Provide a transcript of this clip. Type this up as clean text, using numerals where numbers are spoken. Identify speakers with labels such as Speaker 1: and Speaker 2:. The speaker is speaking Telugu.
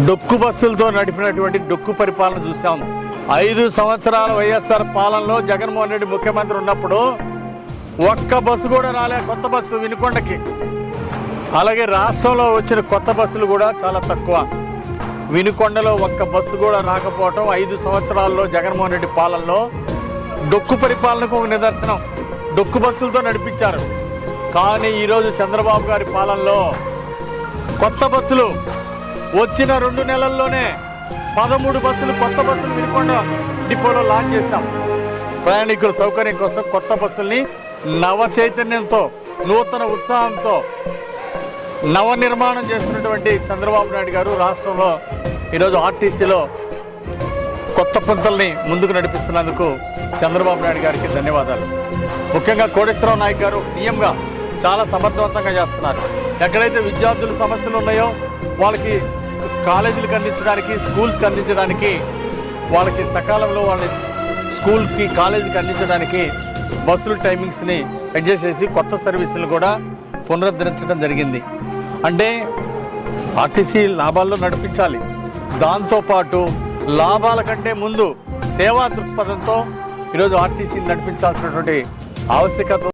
Speaker 1: డొక్కు బస్సులతో నడిపినటువంటి డొక్కు పరిపాలన చూసాం. 5 సంవత్సరాల వైఎస్ఆర్ పాలనలో జగన్మోహన్ రెడ్డి ముఖ్యమంత్రి ఉన్నప్పుడు ఒక్క బస్సు కూడా రాలే, కొత్త బస్సు వినుకొండకి. అలాగే రాష్ట్రంలో వచ్చిన కొత్త బస్సులు కూడా చాలా తక్కువ. వినుకొండలో ఒక్క బస్సు కూడా రాకపోవటం 5 సంవత్సరాల్లో జగన్మోహన్ రెడ్డి పాలనలో డొక్కు పరిపాలనకు ఒక నిదర్శనం. డొక్కు బస్సులతో నడిపించారు. కానీ ఈరోజు చంద్రబాబు గారి పాలనలో కొత్త బస్సులు వచ్చిన 2 నెలల్లోనే 13 బస్సులు, కొత్త బస్సులు వినుకొండ డిపోలో లాంచ్ చేశాం. ప్రయాణికుల సౌకర్యం కోసం కొత్త బస్సుల్ని నవ చైతన్యంతో, నూతన ఉత్సాహంతో నవనిర్మాణం చేస్తున్నటువంటి చంద్రబాబు నాయుడు గారు రాష్ట్రంలో ఈరోజు ఆర్టీసీలో కొత్త పుంతల్ని ముందుకు నడిపిస్తున్నందుకు చంద్రబాబు నాయుడు గారికి ధన్యవాదాలు. ముఖ్యంగా కోటేశ్వరరావు నాయక్ గారు నియంగా చాలా సమర్థవంతంగా చేస్తున్నారు. ఎక్కడైతే విద్యార్థుల సమస్యలు ఉన్నాయో వాళ్ళకి కాలేజీలకు అందించడానికి, స్కూల్స్కి అందించడానికి, వాళ్ళకి సకాలంలో వాళ్ళ స్కూల్కి, కాలేజీకి అందించడానికి బస్సుల టైమింగ్స్ని అడ్జస్ట్ చేసి కొత్త సర్వీసులు కూడా పునరుద్ధరించడం జరిగింది. అంటే ఆర్టీసీ లాభాల్లో నడిపించాలి. దాంతోపాటు లాభాల కంటే ముందు సేవా దృక్పథంతో ఈరోజు ఆర్టీసీని నడిపించాల్సినటువంటి ఆవశ్యకత